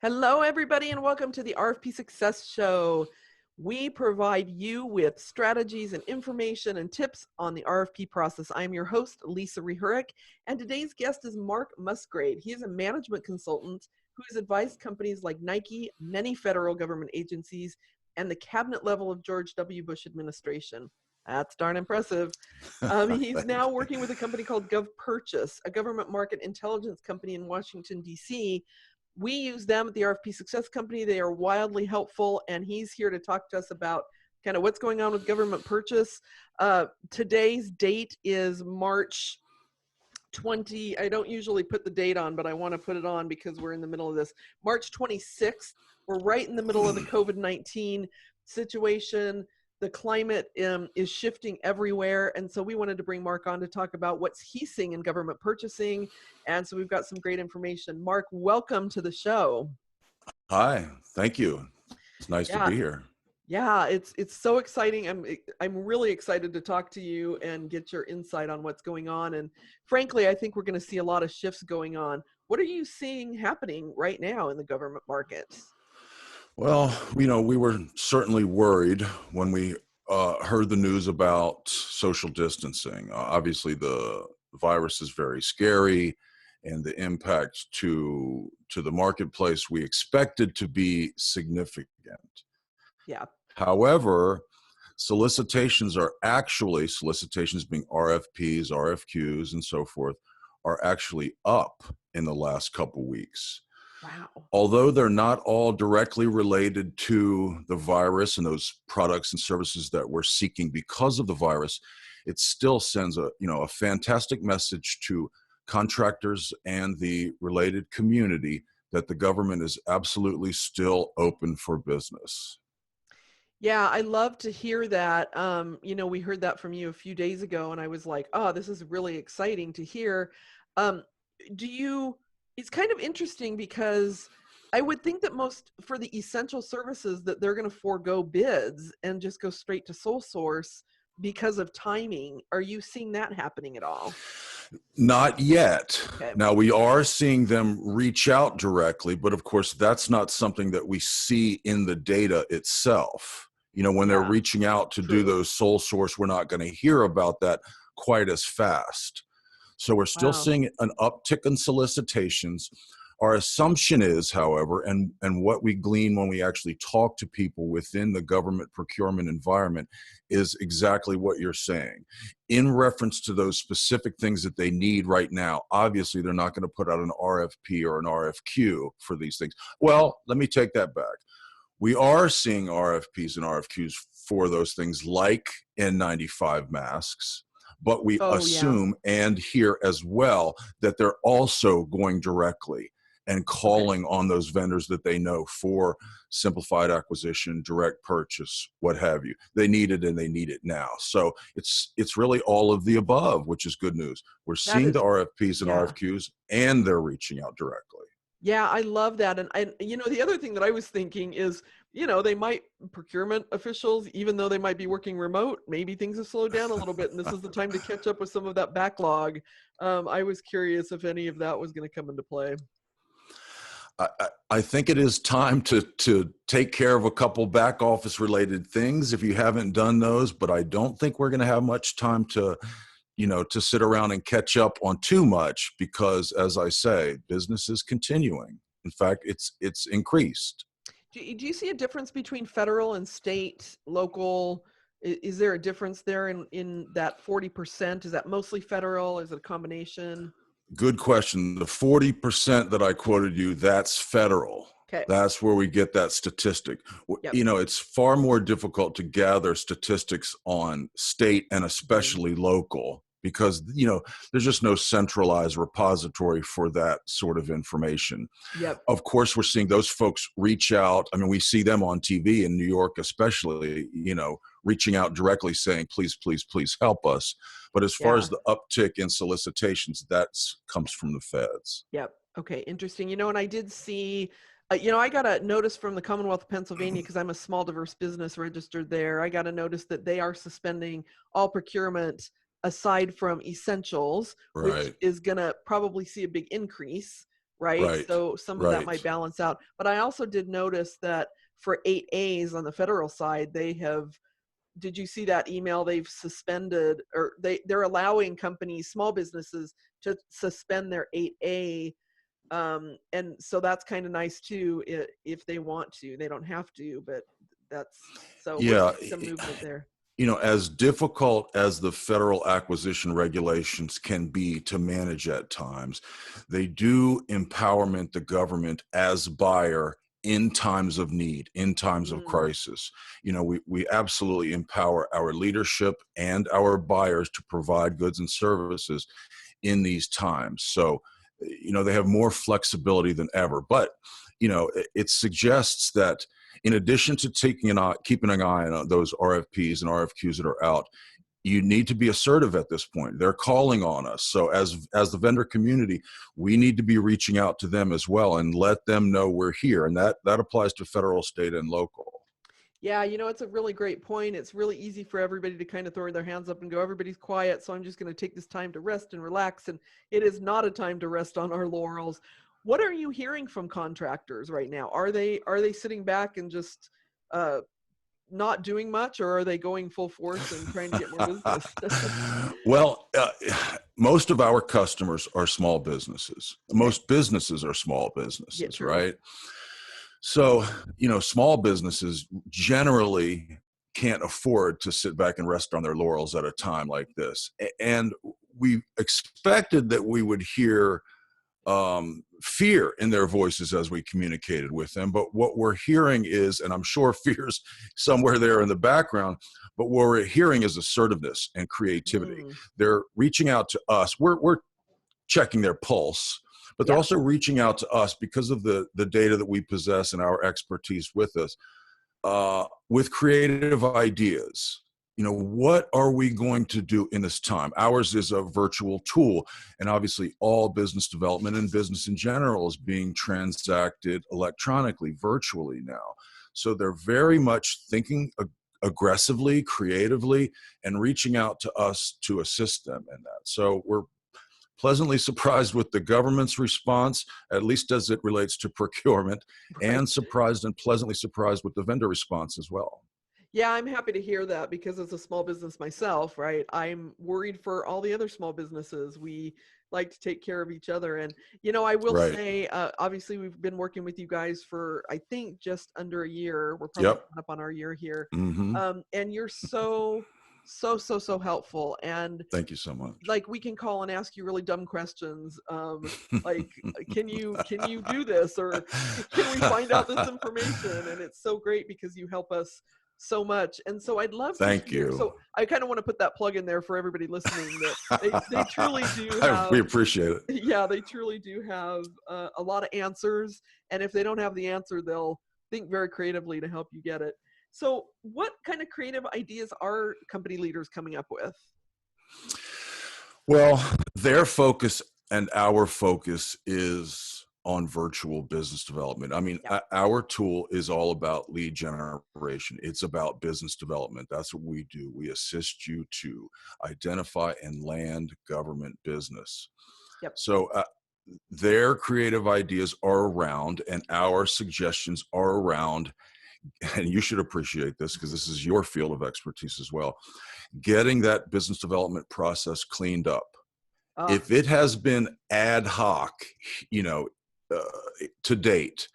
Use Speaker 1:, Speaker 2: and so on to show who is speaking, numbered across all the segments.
Speaker 1: Hello, everybody, and welcome to the RFP Success Show. We provide you with strategies and information and tips on the RFP process. I'm your host, Lisa Rehurik, and today's guest is Mark Musgrave. He is a management consultant who has advised companies like Nike, many federal government agencies, and the cabinet level of George W. Bush administration. That's darn impressive. He's now working with a company called GovPurchase, a government market intelligence company in Washington, D.C. We use them at the RFP Success Company. They are wildly helpful, and he's here to talk to us about kind of what's going on with government purchase. Today's date is March 20. I don't usually put the date on, but I want to put it on because we're in the middle of this. March 26th. We're right in the middle of the COVID-19 situation. The climate is shifting everywhere. And so we wanted to bring Mark on to talk about what's he seeing in government purchasing. And so we've got some great information. Mark, welcome to the show.
Speaker 2: Hi, thank you. It's nice to be here.
Speaker 1: Yeah, it's so exciting. I'm really excited to talk to you and get your insight on what's going on. And frankly, I think we're going to see a lot of shifts going on. What are you seeing happening right now in the government market?
Speaker 2: Well, we were certainly worried when we heard the news about social distancing. Obviously, the virus is very scary, and the impact to the marketplace we expected to be significant.
Speaker 1: Yeah.
Speaker 2: However, solicitations being RFPs, RFQs, and so forth, are actually up in the last couple weeks.
Speaker 1: Wow.
Speaker 2: Although they're not all directly related to the virus and those products and services that we're seeking because of the virus, it still sends a fantastic message to contractors and the related community that the government is absolutely still open for business.
Speaker 1: Yeah, I love to hear that. We heard that from you a few days ago, and I was like, oh, this is really exciting to hear. It's kind of interesting because I would think that for the essential services that they're going to forego bids and just go straight to sole source because of timing. Are you seeing that happening at all?
Speaker 2: Not yet.
Speaker 1: Okay.
Speaker 2: Now, we are seeing them reach out directly, but of course, that's not something that we see in the data itself. When they're reaching out to do those sole source, we're not going to hear about that quite as fast. So we're still seeing an uptick in solicitations. Our assumption is, however, and what we glean when we actually talk to people within the government procurement environment is exactly what you're saying. In reference to those specific things that they need right now, obviously they're not going to put out an RFP or an RFQ for these things. Well, let me take that back. We are seeing RFPs and RFQs for those things like N95 masks, but we assume and hear as well that they're also going directly and calling on those vendors that they know for simplified acquisition, direct purchase, what have you. They need it and they need it now. So it's really all of the above, which is good news. We're seeing the RFPs and RFQs, and they're reaching out directly.
Speaker 1: Yeah, I love that. And the other thing that I was thinking is, procurement officials, even though they might be working remote, maybe things have slowed down a little bit, and this is the time to catch up with some of that backlog. I was curious if any of that was going to come into play.
Speaker 2: I think it is time to take care of a couple back office related things if you haven't done those, but I don't think we're going to have much time to sit around and catch up on too much because, as I say, business is continuing. In fact, it's increased.
Speaker 1: Do you see a difference between federal and state, local? Is there a difference there in that 40%? Is that mostly federal? Is it a combination?
Speaker 2: Good question. The 40% that I quoted you, that's federal.
Speaker 1: Okay.
Speaker 2: That's where we get that statistic. Yep. It's far more difficult to gather statistics on state and especially local because, there's just no centralized repository for that sort of information.
Speaker 1: Yep.
Speaker 2: Of course, we're seeing those folks reach out. I mean, we see them on TV in New York, especially, reaching out directly saying, please, please, please help us. But as far as the uptick in solicitations, that comes from the feds.
Speaker 1: Yep. Okay. Interesting. And I did see, I got a notice from the Commonwealth of Pennsylvania because I'm a small diverse business registered there. I got a notice that they are suspending all procurement aside from essentials, which is going to probably see a big increase right?
Speaker 2: Right.
Speaker 1: So some of that might
Speaker 2: Right.
Speaker 1: balance out. But I also did notice that for 8As on the federal side, they have, did you see that email? They've suspended, or they're allowing companies, small businesses, to suspend their 8A. And so that's kind of nice too, if they want to. They don't have to, but that's, so we're
Speaker 2: Yeah.
Speaker 1: seeing some movement there.
Speaker 2: As difficult as the federal acquisition regulations can be to manage at times, they do empowerment the government as buyer in times of need, in times of
Speaker 1: Mm,
Speaker 2: crisis. We absolutely empower our leadership and our buyers to provide goods and services in these times. So, they have more flexibility than ever. But, it suggests that in addition to keeping an eye on those RFPs and RFQs that are out, you need to be assertive at this point. They're calling on us. So as the vendor community, we need to be reaching out to them as well and let them know we're here. And that applies to federal, state, and local.
Speaker 1: yeah, it's a really great point. It's really easy for everybody to kind of throw their hands up and go, everybody's quiet, so I'm just going to take this time to rest and relax. And it is not a time to rest on our laurels. What are you hearing from contractors right now? Are they sitting back and just not doing much, or are they going full force and trying to get more business?
Speaker 2: Well, most of our customers are small businesses.
Speaker 1: Okay.
Speaker 2: Most businesses are small
Speaker 1: Yeah,
Speaker 2: businesses,
Speaker 1: true.
Speaker 2: right? So, small businesses generally can't afford to sit back and rest on their laurels at a time like this. And we expected that we would hear fear in their voices as we communicated with them. But what we're hearing is, and I'm sure fear's somewhere there in the background, but what we're hearing is assertiveness and creativity.
Speaker 1: Mm,
Speaker 2: They're reaching out to us. We're checking their pulse, but they're
Speaker 1: yeah.
Speaker 2: also reaching out to us because of the data that we possess and our expertise with us, with creative ideas. What are we going to do in this time? Ours is a virtual tool, and obviously all business development and business in general is being transacted electronically, virtually now. So they're very much thinking aggressively, creatively, and reaching out to us to assist them in that. So we're pleasantly surprised with the government's response, at least as it relates to procurement,
Speaker 1: Right.
Speaker 2: and surprised and pleasantly surprised with the vendor response as well.
Speaker 1: Yeah, I'm happy to hear that, because as a small business myself, right, I'm worried for all the other small businesses. We like to take care of each other. And, I will
Speaker 2: Right.
Speaker 1: say, obviously, we've been working with you guys for, I think, just under a year. We're probably
Speaker 2: Yep.
Speaker 1: coming up on our year here.
Speaker 2: Hmm.
Speaker 1: And you're so, so, so, so helpful. And
Speaker 2: Thank you so much.
Speaker 1: like, we can call and ask you really dumb questions, like, can you do this, or can we find out this information? And it's so great because you help us so much. And so I'd love to
Speaker 2: Thank
Speaker 1: hear,
Speaker 2: you.
Speaker 1: so I kind of want to put that plug in there for everybody listening, that they truly do
Speaker 2: We
Speaker 1: have,
Speaker 2: appreciate it.
Speaker 1: yeah, they truly do have a lot of answers. And if they don't have the answer, they'll think very creatively to help you get it. So what kind of creative ideas are company leaders coming up with?
Speaker 2: Well, their focus and our focus is on virtual business development. I mean,
Speaker 1: Yep.
Speaker 2: our tool is all about lead generation. It's about business development. That's what we do. We assist you to identify and land government business.
Speaker 1: Yep.
Speaker 2: So their creative ideas are around, and our suggestions are around, and you should appreciate this because this is your field of expertise as well, getting that business development process cleaned up.
Speaker 1: Ah,
Speaker 2: If it has been ad hoc, you know, uh, to date,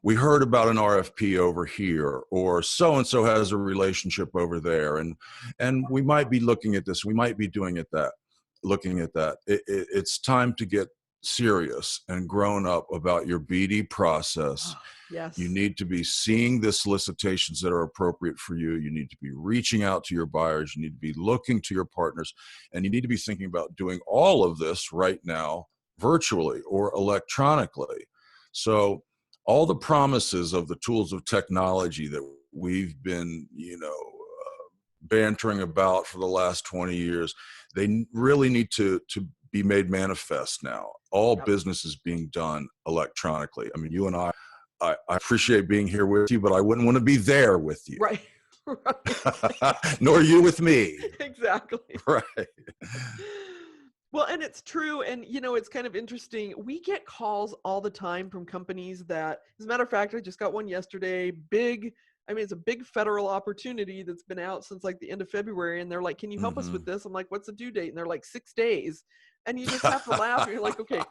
Speaker 2: we heard about an RFP over here, or so and so has a relationship over there, and we might be looking at this, we might be doing it that, looking at that. It's time to get serious and grown up about your BD process. You
Speaker 1: yes.
Speaker 2: need to be seeing the solicitations that are appropriate for you. You need to be reaching out to your buyers. You need to be looking to your partners, and you need to be thinking about doing all of this right now virtually or electronically. So all the promises of the tools of technology that we've been, bantering about for the last 20 years, they really need to be made manifest now. All
Speaker 1: Yep.
Speaker 2: business is being done electronically. I mean, you and I appreciate being here with you, but I wouldn't want to be there with you.
Speaker 1: Right. Right.
Speaker 2: Nor you with me.
Speaker 1: Exactly.
Speaker 2: Right.
Speaker 1: Well, and it's true. And, it's kind of interesting. We get calls all the time from companies that, as a matter of fact, I just got one yesterday. It's a big federal opportunity that's been out since like the end of February. And they're like, can you help us with
Speaker 2: Hmm.
Speaker 1: this? I'm like, what's the due date? And they're like, 6 days. And you just have to laugh. And you're like, okay,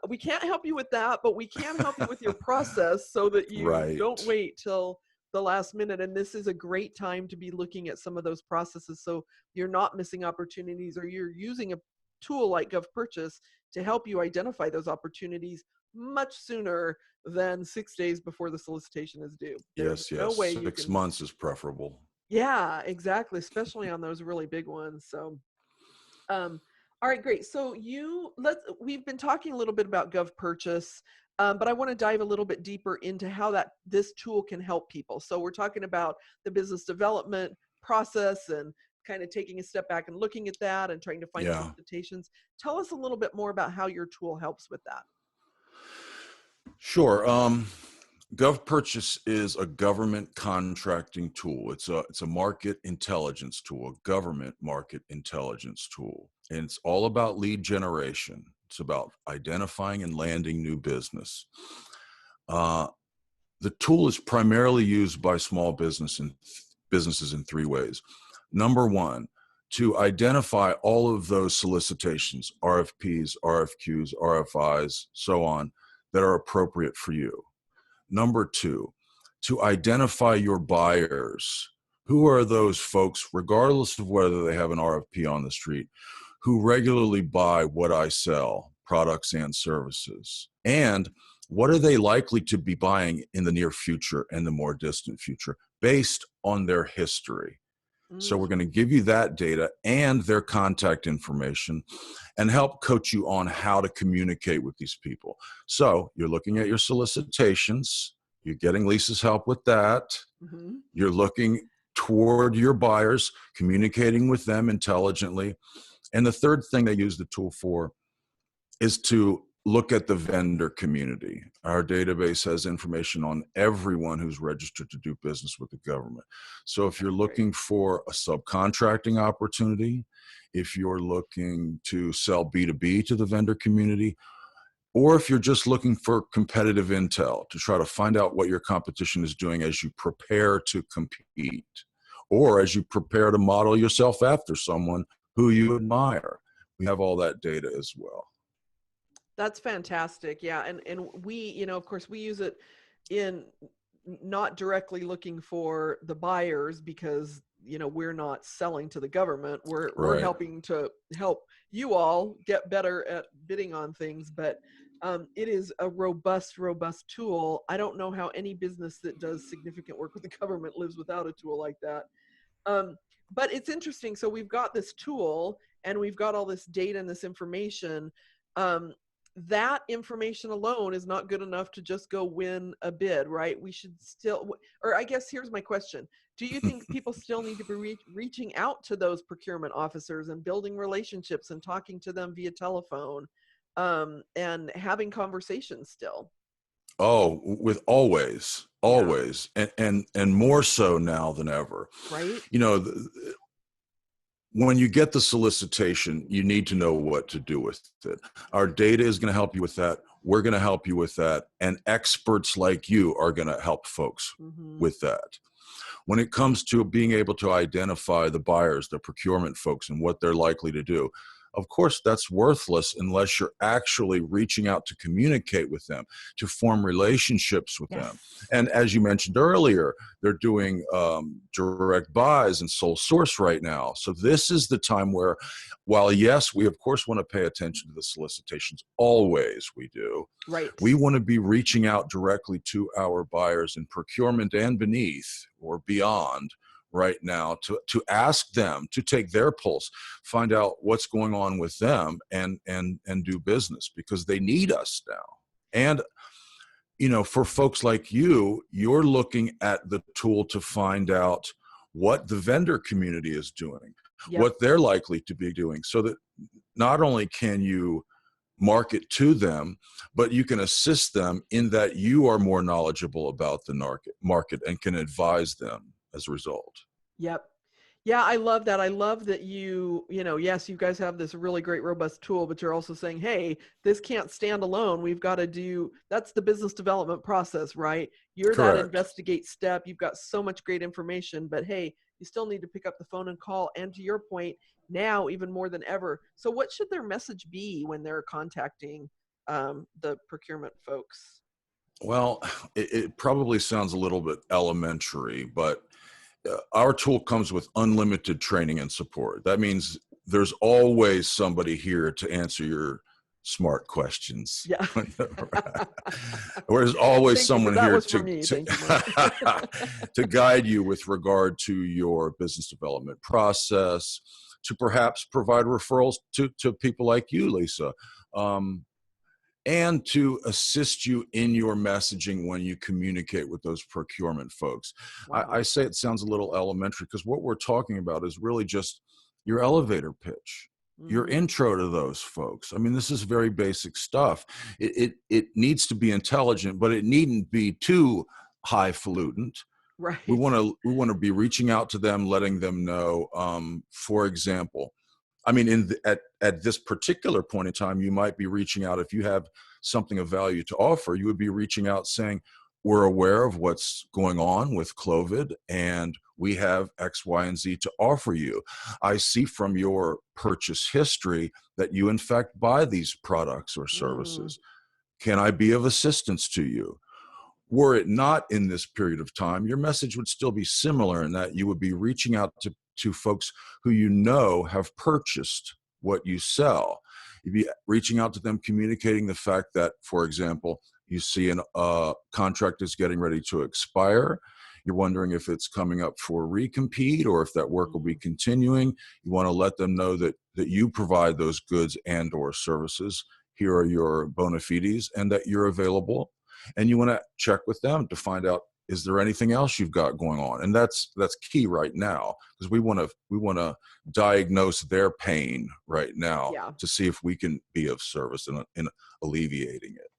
Speaker 1: we can't help you with that, but we can help you with your process so that you don't
Speaker 2: Right.
Speaker 1: wait till the last minute. And this is a great time to be looking at some of those processes so you're not missing opportunities, or you're using a tool like GovPurchase to help you identify those opportunities much sooner than 6 days before the solicitation is due. There's
Speaker 2: Yes,
Speaker 1: no
Speaker 2: yes.
Speaker 1: way you
Speaker 2: 6
Speaker 1: can.
Speaker 2: months is preferable.
Speaker 1: Yeah, exactly, especially on those really big ones. So um, all right, great. So we've been talking a little bit about GovPurchase, but I want to dive a little bit deeper into how this tool can help people. So we're talking about the business development process and kind of taking a step back and looking at that and trying to find
Speaker 2: Yeah.
Speaker 1: solicitations. Tell us a little bit more about how your tool helps with that.
Speaker 2: Sure. GovPurchase is a government contracting tool. It's a market intelligence tool, a government market intelligence tool. And it's all about lead generation. It's about identifying and landing new business. Uh, the tool is primarily used by small businesses in three ways. Number one, to identify all of those solicitations, RFPs, RFQs, RFIs, so on, that are appropriate for you. Number two, to identify your buyers. Who are those folks, regardless of whether they have an RFP on the street, who regularly buy what I sell, products and services? And what are they likely to be buying in the near future and the more distant future based on their history? So we're
Speaker 1: Mm,
Speaker 2: going to give you that data and their contact information and help coach you on how to communicate with these people. So you're looking at your solicitations, you're getting Lisa's help with that.
Speaker 1: mhm.
Speaker 2: You're looking toward your buyers, communicating with them intelligently. And the third thing they use the tool for is to look at the vendor community. Our database has information on everyone who's registered to do business with the government. So if you're
Speaker 1: That's great.
Speaker 2: looking for a subcontracting opportunity, if you're looking to sell B2B to the vendor community, or if you're just looking for competitive intel to try to find out what your competition is doing as you prepare to compete, or as you prepare to model yourself after someone who you admire, we have all that data as well.
Speaker 1: That's fantastic. Yeah, and we, of course, we use it in not directly looking for the buyers because we're not selling to the government. We're
Speaker 2: Right.
Speaker 1: helping to help you all get better at bidding on things, but it is a robust tool. I don't know how any business that does significant work with the government lives without a tool like that. Um, but it's interesting. So we've got this tool and we've got all this data and this information. Um, that information alone is not good enough to just go win a bid, right? We should still, or I guess here's my question. Do you think people still need to be reaching out to those procurement officers and building relationships and talking to them via telephone, and having conversations still?
Speaker 2: Oh, with always,
Speaker 1: Yeah,
Speaker 2: always, and more so now than ever.
Speaker 1: right?
Speaker 2: You know, when you get the solicitation, you need to know what to do with it. Our data is going to help you with that. We're going to help you with that, and experts like you are going to help folks
Speaker 1: Hmm.
Speaker 2: with that. When it comes to being able to identify the buyers, the procurement folks, and what they're likely to do, of course, that's worthless unless you're actually reaching out to communicate with them, to form relationships with them.
Speaker 1: Yes.
Speaker 2: And as you mentioned earlier, they're doing direct buys and sole source right now. So this is the time where, while yes, we of course want to pay attention to the solicitations, always we do,
Speaker 1: Right.
Speaker 2: we want to be reaching out directly to our buyers in procurement and beneath or beyond right now to ask them to take their pulse, find out what's going on with them, and do business because they need us now. And for folks like you, you're looking at the tool to find out what the vendor community is doing,
Speaker 1: Yep.
Speaker 2: what they're likely to be doing, so that not only can you market to them, but you can assist them in that you are more knowledgeable about the market and can advise them as a result.
Speaker 1: Yep. Yeah, I love that. I love that yes, you guys have this really great robust tool, but you're also saying, hey, this can't stand alone. We've got to that's the business development process, right? You're that
Speaker 2: Correct.
Speaker 1: investigate step. You've got so much great information, but hey, you still need to pick up the phone and call. And to your point, now even more than ever. So, what should their message be when they're contacting the procurement folks?
Speaker 2: Well, it probably sounds a little bit elementary, but our tool comes with unlimited training and support. That means there's always somebody here to answer your smart questions.
Speaker 1: Yeah.
Speaker 2: There's always
Speaker 1: Thank you for
Speaker 2: someone
Speaker 1: that
Speaker 2: here
Speaker 1: was for me.
Speaker 2: to
Speaker 1: Thank you, Mark.
Speaker 2: to guide you with regard to your business development process, to perhaps provide referrals to people like you, Lisa. Um, and to assist you in your messaging when you communicate with those procurement folks. I
Speaker 1: Wow.
Speaker 2: say it sounds a little elementary because what we're talking about is really just your elevator pitch, your
Speaker 1: Mm,
Speaker 2: intro to those folks. I mean, this is very basic stuff. It needs to be intelligent, but it needn't be too highfalutin. We
Speaker 1: right.
Speaker 2: want to we want to be reaching out to them, letting them know. For example, I mean, at this particular point in time, you might be reaching out if you have something of value to offer. You would be reaching out saying, "We're aware of what's going on with COVID, and we have X, Y, and Z to offer you. I see from your purchase history that you, in fact, buy these products or
Speaker 1: Mm,
Speaker 2: services. Can I be of assistance to you?" Were it not in this period of time, your message would still be similar in that you would be reaching out to folks who you know have purchased what you sell. You'd be reaching out to them, communicating the fact that, for example, you see an contract is getting ready to expire. You're wondering if it's coming up for recompete or if that work will be
Speaker 1: mhm.
Speaker 2: continuing. You want to let them know that you provide those goods and or services. Here are your bona fides, and that you're available, and you want to check with them to find out, is there anything else you've got going on? And that's key right now, because we want to diagnose their pain right now
Speaker 1: Yeah.
Speaker 2: to see if we can be of service in alleviating it.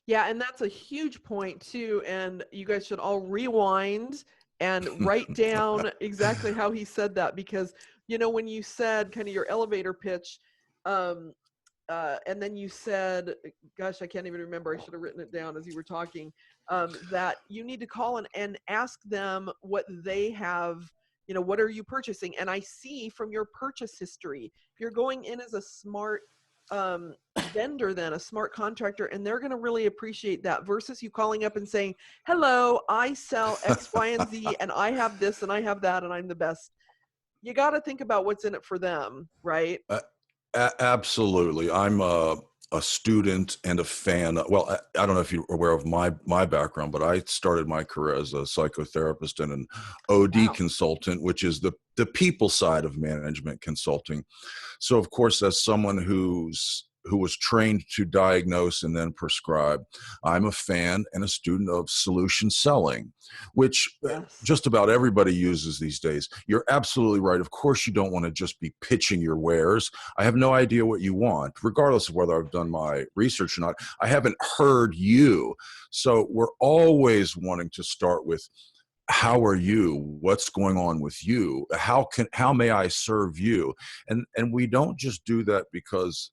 Speaker 1: Yeah, and that's a huge point too. And you guys should all rewind and write down exactly how he said that because when you said kind of your elevator pitch, um, and then you said, gosh, I can't even remember. I should have written it down as you were talking. That you need to call and ask them what they have. What are you purchasing? And I see from your purchase history, if you're going in as a smart vendor, then a smart contractor, and they're going to really appreciate that versus you calling up and saying, hello, I sell X, Y, and Z, and I have this and I have that, and I'm the best. You got to think about what's in it for them, right?
Speaker 2: Uh, Absolutely. I'm a student and a fan. Well, I don't know if you're aware of my background, but I started my career as a psychotherapist and an OD
Speaker 1: Wow.
Speaker 2: consultant, which is the people side of management consulting. So, of course, as someone who was trained to diagnose and then prescribe, I'm a fan and a student of solution selling, which
Speaker 1: Yes.
Speaker 2: just about everybody uses these days. You're absolutely right. Of course, you don't want to just be pitching your wares. I have no idea what you want, regardless of whether I've done my research or not. I haven't heard you. So we're always wanting to start with, how are you? What's going on with you? How may I serve you? And we don't just do that because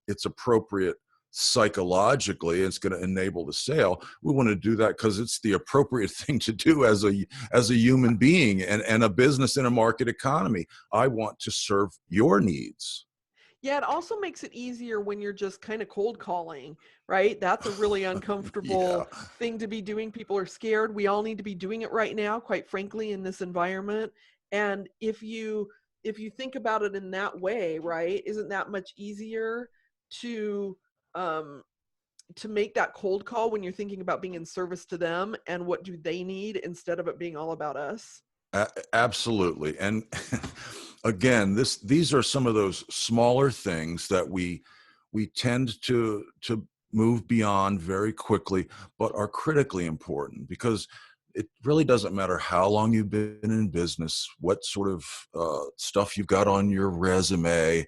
Speaker 2: it's appropriate psychologically, it's going to enable the sale. We want to do that because it's the appropriate thing to do as a human being and a business in a market economy. I want to serve your needs.
Speaker 1: Yeah, it also makes it easier when you're just kind of cold calling, right? That's a really
Speaker 2: Yeah.
Speaker 1: uncomfortable thing to be doing. People are scared. We all need to be doing it right now, quite frankly, in this environment. And if you think about it in that way, right, isn't that much easier to um to make that cold call when you're thinking about being in service to them and what do they need instead of it being all about us?
Speaker 2: Absolutely. And again, these are some of those smaller things that we tend to move beyond very quickly, but are critically important because it really doesn't matter how long you've been in business, what sort of stuff you've got on your resume,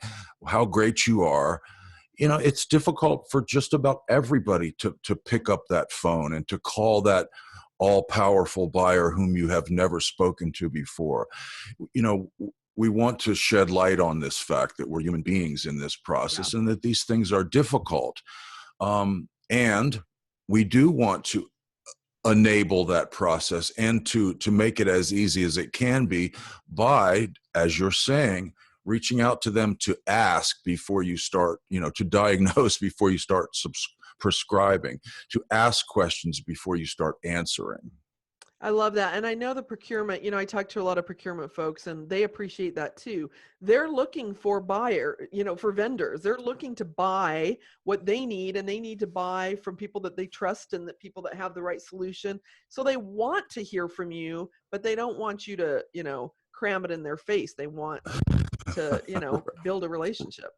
Speaker 2: how great you are. It's difficult for just about everybody to pick up that phone and to call that all-powerful buyer whom you have never spoken to before. You know, we want to shed light on this fact that we're human beings in this
Speaker 1: Yeah.
Speaker 2: process and that these things are difficult. And we do want to enable that process and to make it as easy as it can be by, as you're saying, reaching out to them to ask before you start, to diagnose before you start prescribing, to ask questions before you start answering.
Speaker 1: I love that. And I know the procurement, I talk to a lot of procurement folks and they appreciate that too. They're looking for for vendors. They're looking to buy what they need, and they need to buy from people that they trust and that people that have the right solution. So they want to hear from you, but they don't want you to, cram it in their face. They want to, build a relationship.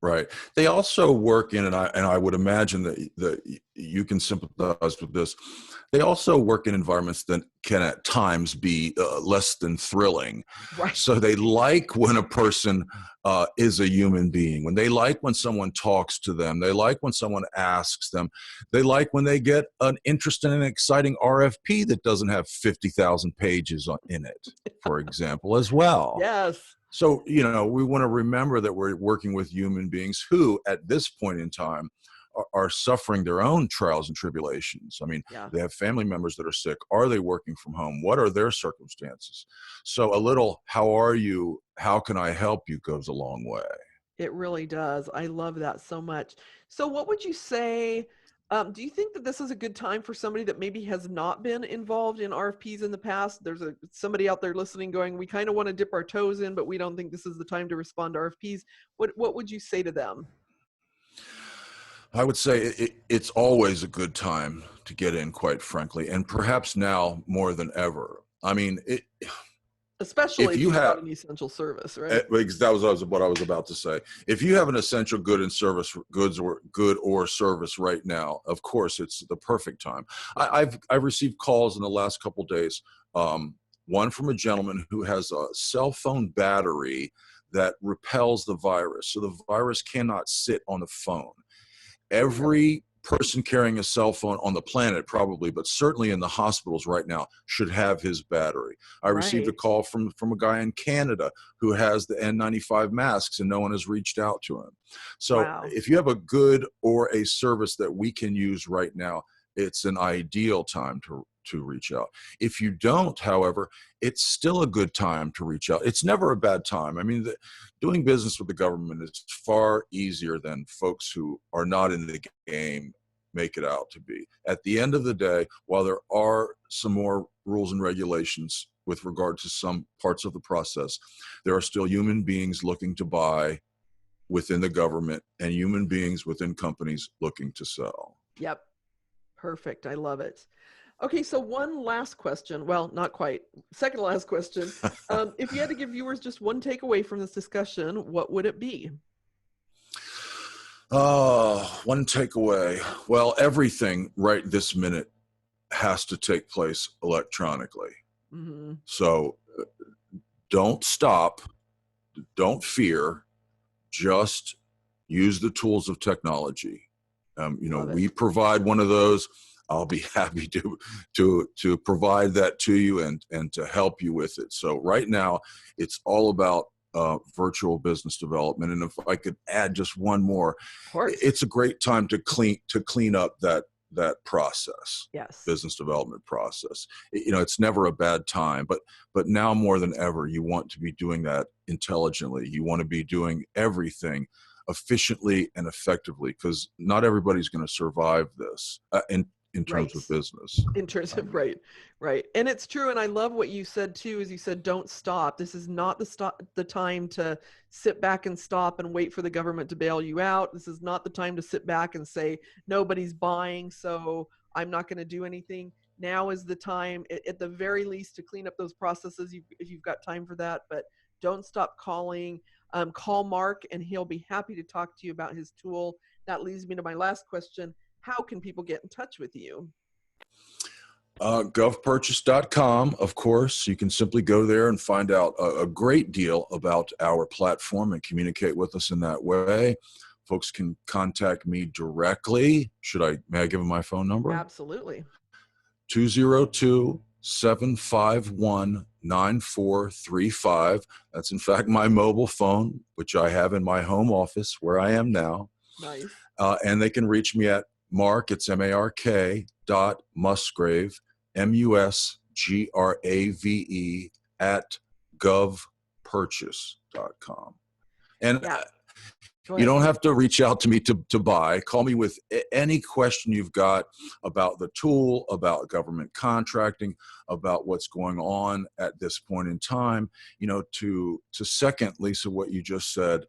Speaker 2: Right. They also work in, and I would imagine that you can sympathize with this. They also work in environments that can at times be less than thrilling.
Speaker 1: Right.
Speaker 2: So they like when a person is a human being, when they like when someone talks to them, they like when someone asks them, they like when they get an interesting and exciting RFP that doesn't have 50,000 pages in it, for example, as well.
Speaker 1: Yes.
Speaker 2: So, we want to remember that we're working with human beings who, at this point in time, are suffering their own trials and tribulations. I mean,
Speaker 1: Yeah.
Speaker 2: they have family members that are sick. Are they working from home? What are their circumstances? So a little, how are you? How can I help you goes a long way.
Speaker 1: It really does. I love that so much. So what would you say, do you think that this is a good time for somebody that maybe has not been involved in RFPs in the past? There's somebody out there listening going, we kind of want to dip our toes in, but we don't think this is the time to respond to RFPs. What would you say to them?
Speaker 2: I would say it's always a good time to get in, quite frankly, and perhaps now more than ever. I mean,
Speaker 1: Especially
Speaker 2: if
Speaker 1: if
Speaker 2: you
Speaker 1: you've got
Speaker 2: have,
Speaker 1: an essential service, right?
Speaker 2: because that was what I was about to say. If you have an essential good and service, good or service right now, of course, it's the perfect time. I've received calls in the last couple of days. One from a gentleman who has a cell phone battery that repels the virus, so the virus cannot sit on the phone. Every person carrying a cell phone on the planet, probably, but certainly in the hospitals right now, should have his battery. I received a
Speaker 1: Right.
Speaker 2: call from a guy in Canada who has the N95 masks and no one has reached out to him. So
Speaker 1: Wow.
Speaker 2: if you have a good or a service that we can use right now, it's an ideal time to reach out. If you don't, however, it's still a good time to reach out. It's never a bad time. I mean, doing business with the government is far easier than folks who are not in the game make it out to be. At the end of the day, while there are some more rules and regulations with regard to some parts of the process, there are still human beings looking to buy within the government and human beings within companies looking to sell.
Speaker 1: Yep. Perfect. I love it. Okay, so one last question. Well, not quite. Second last question. If you had to give viewers just one takeaway from this discussion, what would it be?
Speaker 2: One takeaway. Well, everything right this minute has to take place electronically.
Speaker 1: Mm-hmm.
Speaker 2: So don't stop, don't fear, just use the tools of technology. We provide one of those. I'll be happy to provide that to you and to help you with it. So right now, it's all about virtual business development. And if I could add just one more,
Speaker 1: Of course.
Speaker 2: it's a great time to clean up that process.
Speaker 1: Yes.
Speaker 2: Business development process. It's never a bad time, but now more than ever, you want to be doing that intelligently. You want to be doing everything efficiently and effectively, because not everybody's going to survive this in terms of business.
Speaker 1: In terms of, right. And it's true. And I love what you said too, is you said, don't stop. This is not the time to sit back and stop and wait for the government to bail you out. This is not the time to sit back and say, nobody's buying, so I'm not going to do anything. Now is the time, at the very least, to clean up those processes if you've got time for that. But don't stop calling. Call Mark and he'll be happy to talk to you about his tool. That leads me to my last question. How can people get in touch with you?
Speaker 2: Govpurchase.com, of course. You can simply go there and find out a great deal about our platform and communicate with us in that way. Folks can contact me directly. May I give them my phone number?
Speaker 1: Absolutely.
Speaker 2: 202-751-9435. That's in fact my mobile phone, which I have in my home office where I am now.
Speaker 1: Nice.
Speaker 2: And they can reach me at Mark, it's M-A-R-K .Musgrave, MUSGRAVE at govpurchase.com. And
Speaker 1: Yeah.
Speaker 2: you don't have to reach out to me to buy. Call me with any question you've got about the tool, about government contracting, about what's going on at this point in time. You know, to second, Lisa, what you just said,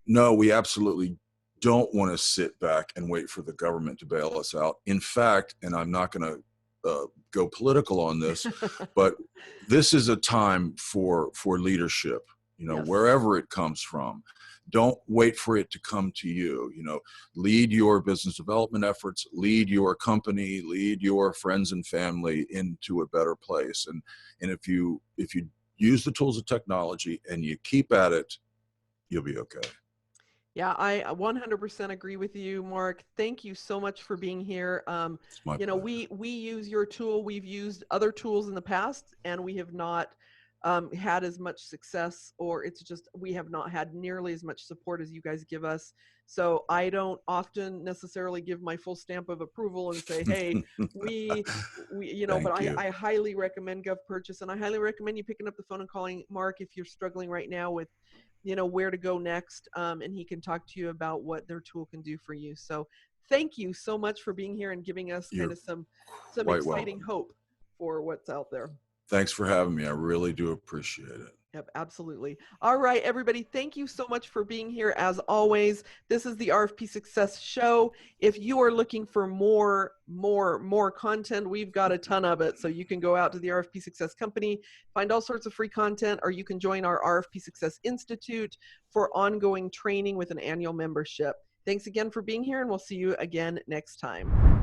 Speaker 2: no, we absolutely don't want to sit back and wait for the government to bail us out. In fact, and I'm not going to go political on this, but this is a time for leadership, you know,
Speaker 1: Yes.
Speaker 2: wherever it comes from. Don't wait for it to come to you. You know, lead your business development efforts, lead your company, lead your friends and family into a better place. And if you use the tools of technology and you keep at it, you'll be okay.
Speaker 1: Yeah, I 100% agree with you, Mark. Thank you so much for being here.
Speaker 2: It's my
Speaker 1: You know,
Speaker 2: pleasure.
Speaker 1: we use your tool. We've used other tools in the past, and we have not had as much success, or it's just we have not had nearly as much support as you guys give us. So I don't often necessarily give my full stamp of approval and say, "Hey, we you know," but
Speaker 2: Thank you.
Speaker 1: I highly recommend GovPurchase, and I highly recommend you picking up the phone and calling Mark if you're struggling right now with, you know, where to go next, and he can talk to you about what their tool can do for you. So thank you so much for being here and giving us kind
Speaker 2: You're
Speaker 1: of some
Speaker 2: quite
Speaker 1: exciting
Speaker 2: welcome.
Speaker 1: hope for what's out there.
Speaker 2: Thanks for having me. I really do appreciate it.
Speaker 1: Yep, absolutely. All right, everybody, thank you so much for being here. As always, this is the RFP Success Show. If you are looking for more content, we've got a ton of it. So you can go out to the RFP Success Company, find all sorts of free content, or you can join our RFP Success Institute for ongoing training with an annual membership. Thanks again for being here, and we'll see you again next time.